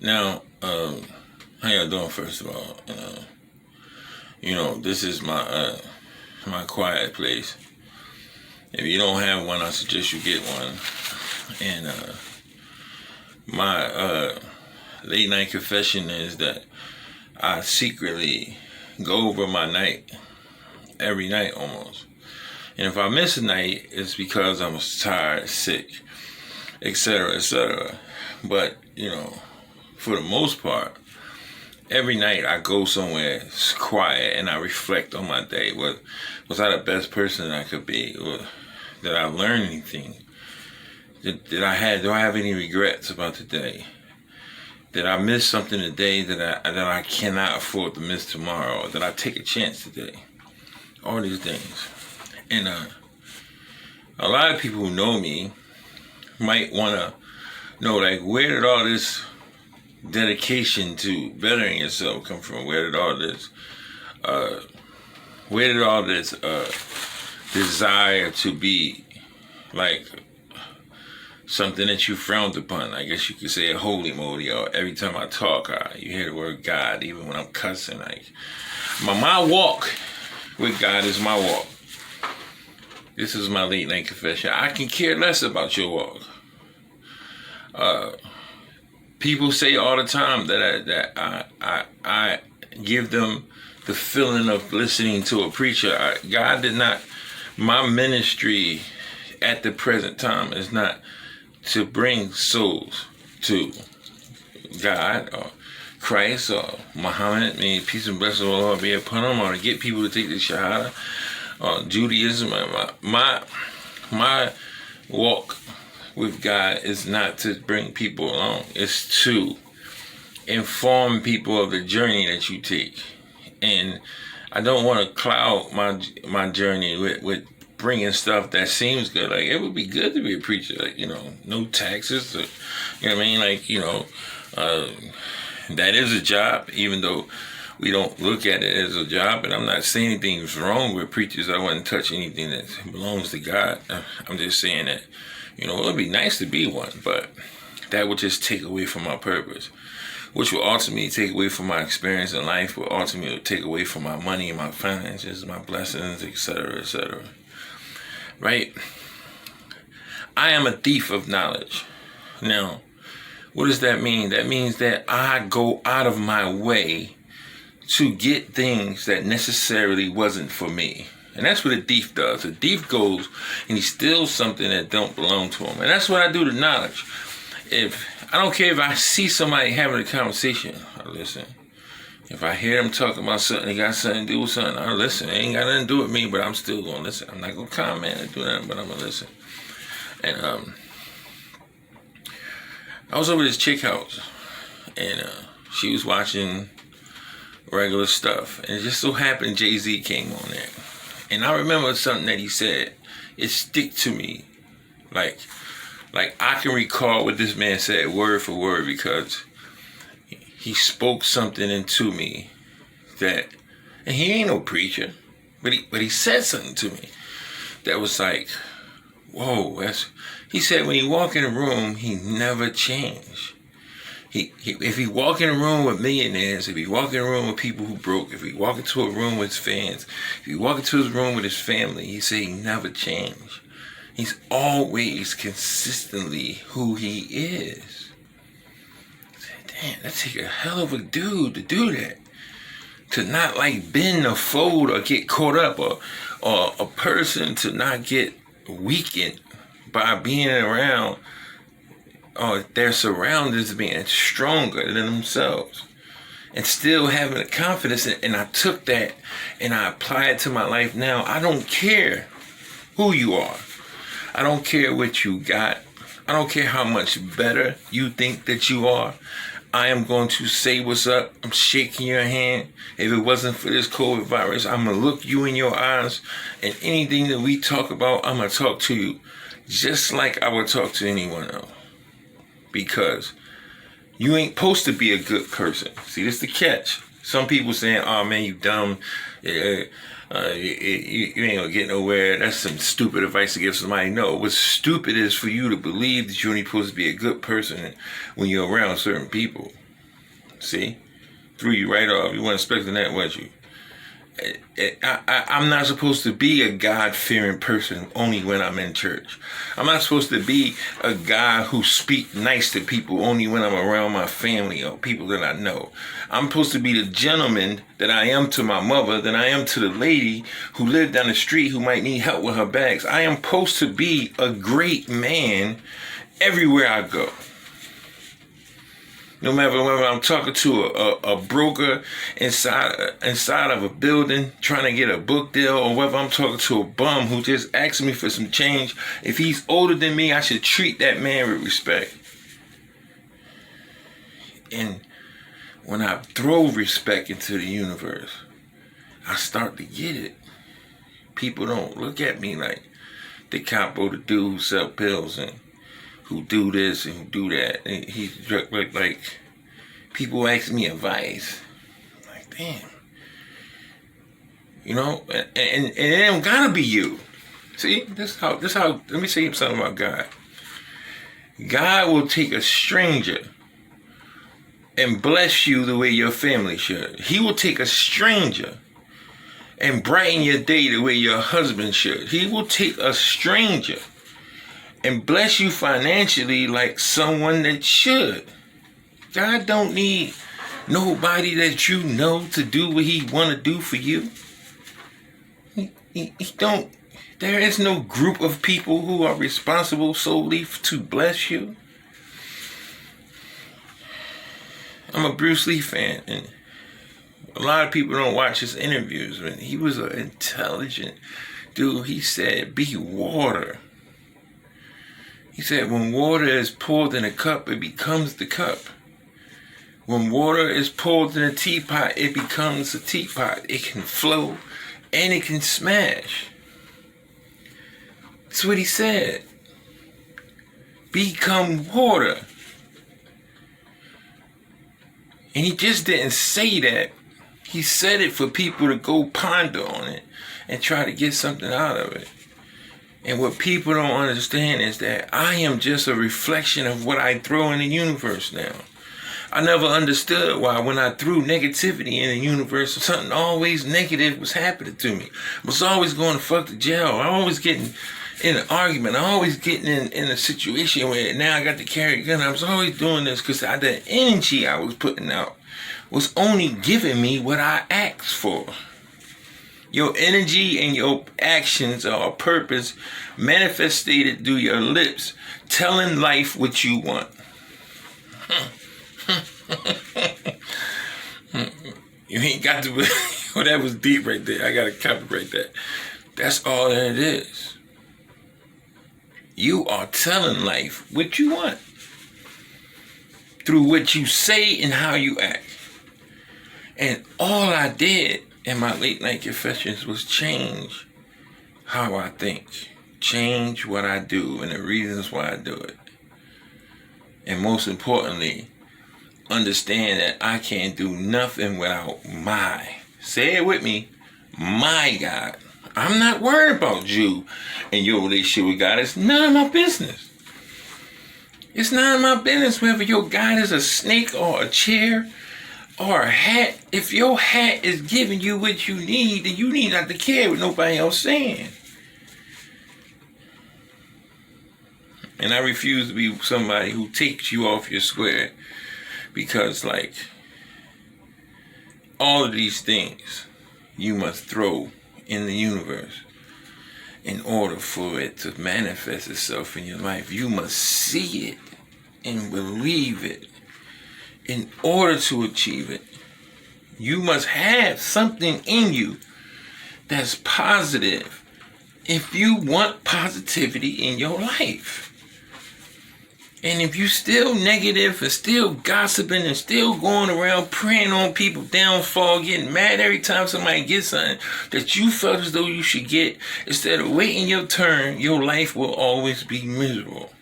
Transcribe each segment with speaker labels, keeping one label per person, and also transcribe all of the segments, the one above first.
Speaker 1: Now, how y'all doing? First of all, this is my quiet place. If you don't have one, I suggest you get one. And my late night confession is that I secretly go over my night every night almost. And if I miss a night, it's because I'm tired, sick, etc., etc. But for the most part, every night I go somewhere quiet and I reflect on my day. Was I the best person I could be? Or did I learn anything? Do I have any regrets about the day? Did I miss something today that I cannot afford to miss tomorrow? Or did I take a chance today? All these things. And a lot of people who know me might want to know, like, where did all this dedication to bettering yourself come from? Where did all this desire to be like something that you frowned upon? I guess you could say a holy moly, or every time I talk, you hear the word God, even when I'm cussing. Like, my walk with God is my walk. This is my late night confession. I can care less about your walk. People say all the time that I give them the feeling of listening to a preacher. God did not. My ministry at the present time is not to bring souls to God or Christ or Muhammad. May peace and blessings of the Lord be upon them, or to get people to take the Shahada or Judaism. My walk with God is not to bring people along. It's to inform people of the journey that you take. And I don't want to cloud my journey with bringing stuff that seems good. Like, it would be good to be a preacher. Like, no taxes. Or, you know what I mean? Like, that is a job, even though we don't look at it as a job. And I'm not saying anything's wrong with preachers. I wouldn't touch anything that belongs to God. I'm just saying that, it would be nice to be one, but that would just take away from my purpose, which will ultimately take away from my experience in life, will ultimately take away from my money, my finances, my blessings, etc., etc. Right? I am a thief of knowledge. Now, what does that mean? That means that I go out of my way to get things that necessarily wasn't for me. And that's what a thief does. A thief goes and he steals something that don't belong to him. And that's what I do to knowledge. I don't care if I see somebody having a conversation, I listen. If I hear them talking about something, they got something to do with something, I listen. It ain't got nothing to do with me, but I'm still going to listen. I'm not going to comment or do nothing, but I'm going to listen. And I was over at this chick house, and she was watching regular stuff. And it just so happened Jay-Z came on there. And I remember something that he said. It stick to me. Like I can recall what this man said word for word, because he spoke something into me that, and he ain't no preacher, but he said something to me that was like, whoa, he said when he walk in a room, he never changed. If he walk in a room with millionaires, if he walk in a room with people who broke, if he walk into a room with his fans, if he walk into his room with his family, he said he never changed. He's always consistently who he is. I said, damn, that take a hell of a dude to do that. To not like bend or fold or get caught up, or a person to not get weakened by being around their surroundings, being stronger than themselves, and still having the confidence. And I took that and I apply it to my life now. I don't care who you are. I don't care what you got. I don't care how much better you think that you are. I am going to say what's up. I'm shaking your hand. If it wasn't for this COVID virus, I'm going to look you in your eyes, and anything that we talk about, I'm going to talk to you just like I would talk to anyone else. Because you ain't supposed to be a good person. See, this is the catch. Some people saying, oh man, you dumb. You ain't gonna get nowhere. That's some stupid advice to give somebody. No, what's stupid is for you to believe that you're only supposed to be a good person when you're around certain people. See? Threw you right off. You weren't expecting that, was you? I'm not supposed to be a God-fearing person only when I'm in church. I'm not supposed to be a guy who speak nice to people only when I'm around my family or people that I know. I'm supposed to be the gentleman that I am to my mother, that I am to the lady who lived down the street who might need help with her bags. I am supposed to be a great man everywhere I go. No matter whether I'm talking to a broker inside of a building trying to get a book deal, or whether I'm talking to a bum who just asked me for some change, if he's older than me, I should treat that man with respect. And when I throw respect into the universe, I start to get it. People don't look at me like Decopbo, the dude who sell pills and who do this and who do that. And he's like people ask me advice. Like, damn. You know, and it don't gotta be you. See, this how let me say something about God. God will take a stranger and bless you the way your family should. He will take a stranger and brighten your day the way your husband should. He will take a stranger and bless you financially like someone that should. God don't need nobody that you know to do what he want to do for you. He don't. There is no group of people who are responsible solely to bless you. I'm a Bruce Lee fan, and a lot of people don't watch his interviews. But he was an intelligent dude. He said, "Be water." He said, when water is poured in a cup, it becomes the cup. When water is poured in a teapot, it becomes a teapot. It can flow and it can smash. That's what he said. Become water. And he just didn't say that. He said it for people to go ponder on it and try to get something out of it. And what people don't understand is that I am just a reflection of what I throw in the universe now. I never understood why when I threw negativity in the universe, something always negative was happening to me. I was always going to fuck the jail. I always getting in an argument. I always getting in a situation where now I got to carry a gun. I was always doing this because the energy I was putting out was only giving me what I asked for. Your energy and your actions are a purpose manifested through your lips, telling life what you want. You ain't got to, well, that was deep right there. I got to copyright that. That's all that it is. You are telling life what you want through what you say and how you act. And all I did in my late night confessions was change how I think, change what I do and the reasons why I do it. And most importantly, understand that I can't do nothing without say it with me, my God. I'm not worried about you and your relationship with God. It's none of my business. It's none of my business whether your God is a snake or a chair or a hat. If your hat is giving you what you need, then you need not to care what nobody else saying. And I refuse to be somebody who takes you off your square because, like, all of these things you must throw in the universe in order for it to manifest itself in your life. You must see it and believe it in order to achieve it. You must have something in you that's positive if you want positivity in your life. And if you still negative and still gossiping and still going around preying on people's downfall, getting mad every time somebody gets something that you felt as though you should get, instead of waiting your turn, your life will always be miserable.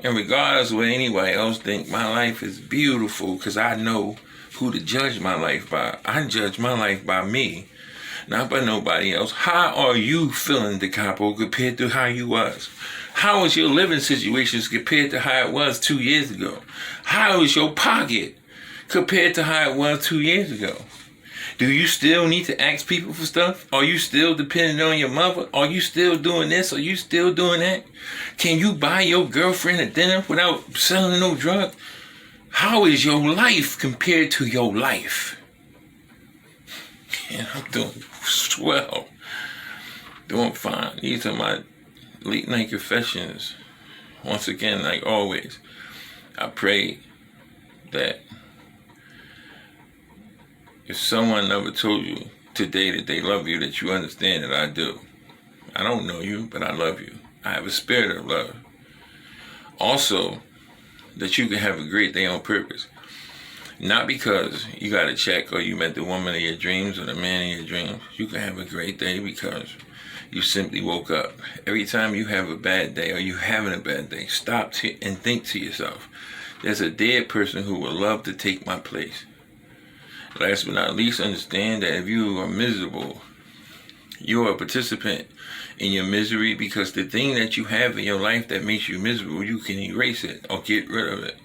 Speaker 1: And regardless of what anybody else think, my life is beautiful because I know who to judge my life by. I judge my life by me. not by nobody else. How are you feeling, Decopbo, compared to how you was? How is your living situations compared to how it was 2 years ago? How is your pocket compared to how it was 2 years ago? Do you still need to ask people for stuff? Are you still depending on your mother? Are you still doing this? Are you still doing that? Can you buy your girlfriend a dinner without selling no drug? How is your life compared to your life? And I'm doing swell. Doing fine. These are my late night confessions. Once again, like always, I pray that if someone never told you today that they love you, that you understand that I do. I don't know you, but I love you. I have a spirit of love. Also, that you can have a great day on purpose. Not because you got a check or you met the woman of your dreams or the man of your dreams. You can have a great day because you simply woke up. Every time you have a bad day or you having a bad day, stop and think to yourself, there's a dead person who would love to take my place. Last but not least, understand that if you are miserable, you are a participant in your misery, because the thing that you have in your life that makes you miserable, you can erase it or get rid of it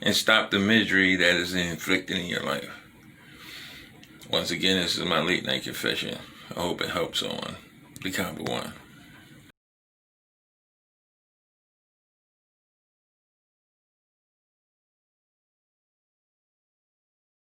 Speaker 1: and stop the misery that is inflicted in your life. Once again, this is my late night confession. I hope it helps someone. Decopbo 1.